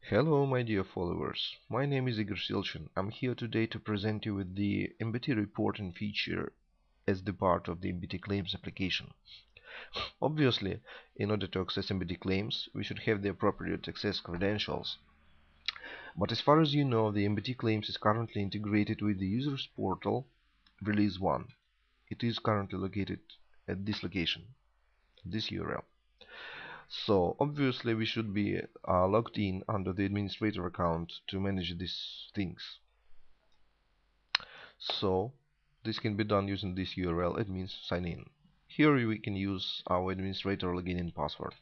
Hello my dear followers, my name is Igor Silchin. I'm here today to present you with the MBT Reporting feature as the part of the MBT Claims application. Obviously, in order to access MBT Claims, we should have the appropriate access credentials. But as far as you know, the MBT Claims is currently integrated with the users portal release 1. It is currently located at this location, this URL. So obviously we should be logged in under the administrator account to manage these things. So this can be done using this URL, admins sign in. Here we can use our administrator login and password.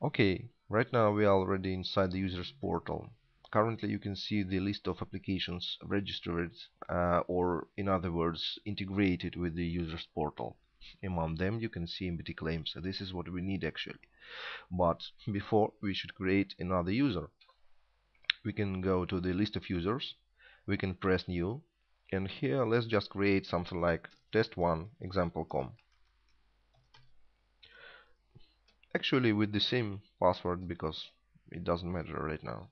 Okay, right now we are already inside the users portal. Currently you can see the list of applications registered or in other words integrated with the users portal. Among them you can see MBT Claims. This is what we need actually. But before we should create another user. We can go to the list of users, we can press new, and here let's just create something like test1 example.com, actually with the same password because it doesn't matter right now.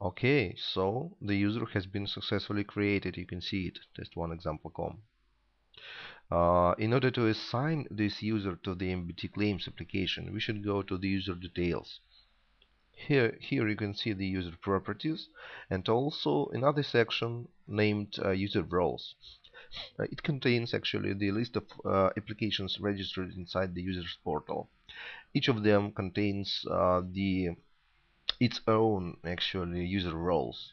Okay, so the user has been successfully created. You can see it, test1 example.com. In order to assign this user to the MBT Claims application, we should go to the user details. Here you can see the user properties and also another section named user roles. It contains actually the list of applications registered inside the users portal. Each of them contains its own actually user roles.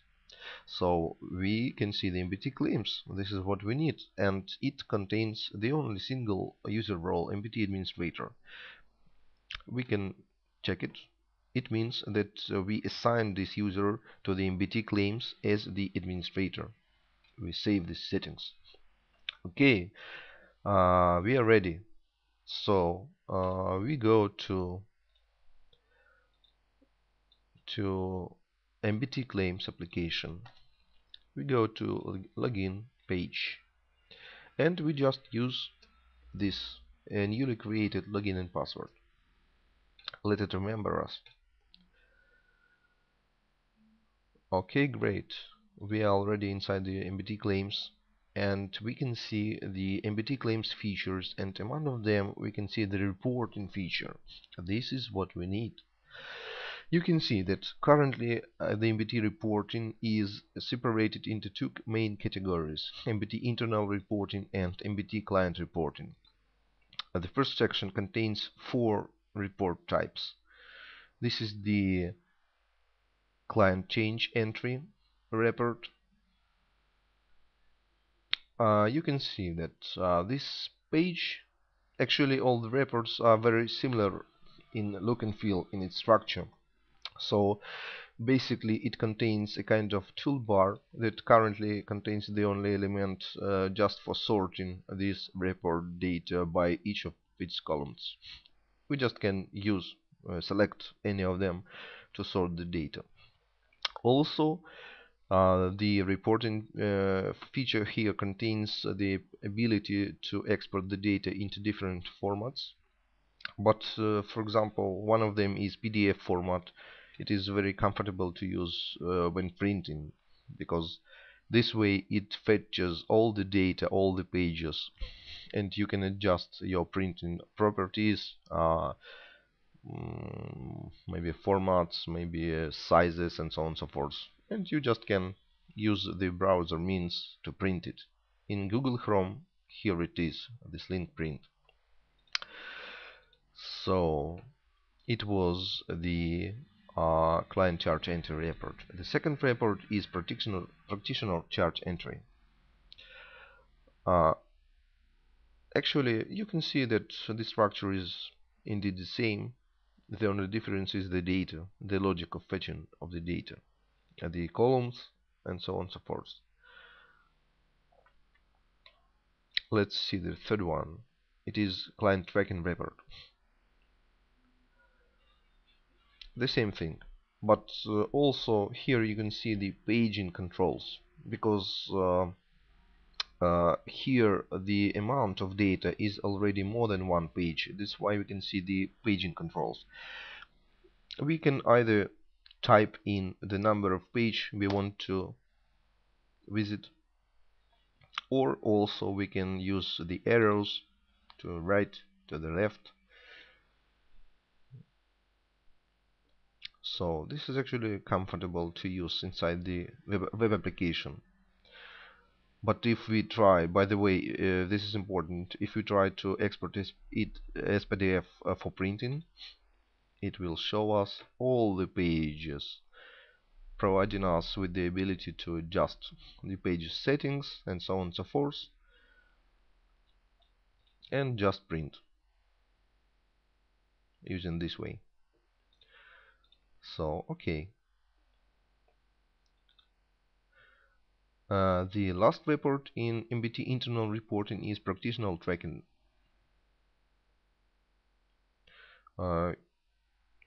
So we can see the MBT Claims. This is what we need, and it contains the only single user role, MBT Administrator. We can check it. It means that we assign this user to the MBT Claims as the administrator. We save these settings. Okay, we are ready. So we go to MBT Claims application. We go to login page, and we just use this newly created login and password. Let it remember us. Okay, great. We are already inside the MBT Claims, and we can see the MBT Claims features, and among of them we can see the reporting feature. This is what we need. You can see that currently the MBT reporting is separated into two main categories: MBT internal reporting and MBT client reporting. The first section contains four report types. This is the client change entry report. You can see that this page, actually all the reports are very similar in look and feel, in its structure. So basically it contains a kind of toolbar that currently contains the only element just for sorting this report data by each of its columns. We just can use select any of them to sort the data. Also the reporting feature here contains the ability to export the data into different formats. But for example, one of them is PDF format. It is very comfortable to use when printing, because this way it fetches all the data, all the pages, and you can adjust your printing properties, maybe formats, maybe sizes, and so on and so forth. And you just can use the browser means to print it. In Google Chrome, here it is, this link print. So it was the client charge entry report. The second report is practitioner charge entry. Uh, Actually, you can see that the structure is indeed the same. The only difference is the data, the logic of fetching of the data, the columns, and so on and so forth. Let's see the third one. It is client tracking report. The same thing, but also here you can see the paging controls, because here the amount of data is already more than one page. That's why we can see the paging controls. We can either type in the number of page we want to visit, or also we can use the arrows to right, to the left. So this is actually comfortable to use inside the web application. But if we try, by the way, this is important, if we try to export it as PDF for printing, it will show us all the pages, providing us with the ability to adjust the page settings and so on and so forth, and just print using this way. So okay, the last report in MBT internal reporting is practitioner tracking.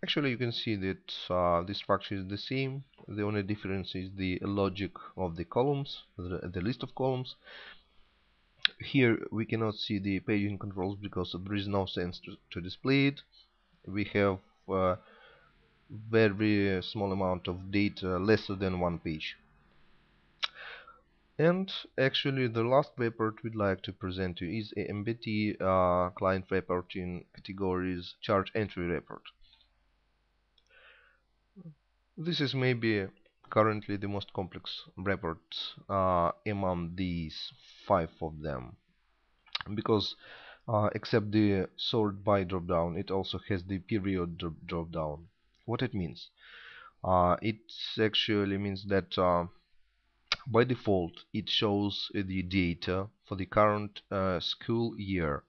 Actually, you can see that the structure is the same. The only difference is the logic of the columns, the list of columns. Here we cannot see the paging controls because there is no sense to display it. We have very small amount of data, lesser than one page. And actually the last report we'd like to present to you is a MBT client report in categories charge entry report. This is maybe currently the most complex report among these 5 of them, because except the sort by drop down, it also has the period drop down. What it means? It actually means that by default it shows the data for the current school year.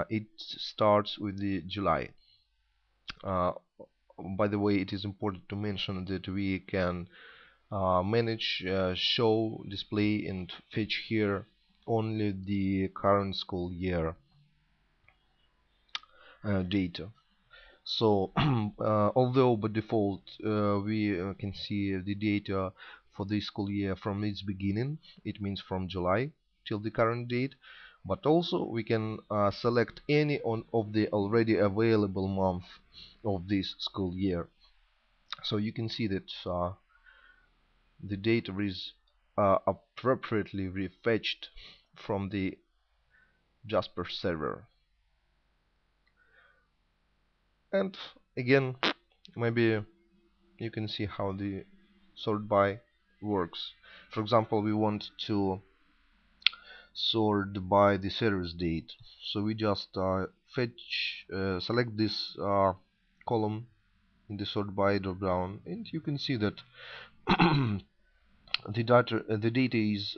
It starts with the July. By the way, it is important to mention that we can manage, show, display and fetch here only the current school year data. So although by default we can see the data for this school year from its beginning, it means from July till the current date, but also we can select any of the already available month of this school year. So you can see that the data is appropriately refetched from the Jasper server. And again, maybe you can see how the sort by works. For example, we want to sort by the service date, so we just select this column in the sort by drop down, and you can see that the data is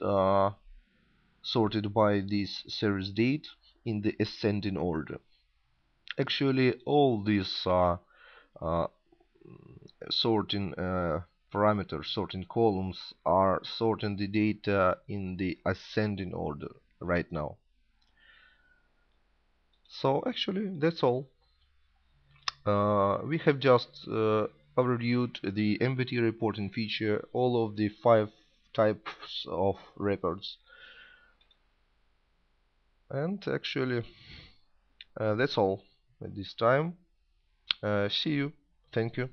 sorted by this service date in the ascending order. Actually, all these uh, sorting parameters, sorting columns, are sorting the data in the ascending order right now. So actually that's all. We have just overviewed the MBT reporting feature, all of the 5 types of records, and actually that's all at this time. See you. Thank you.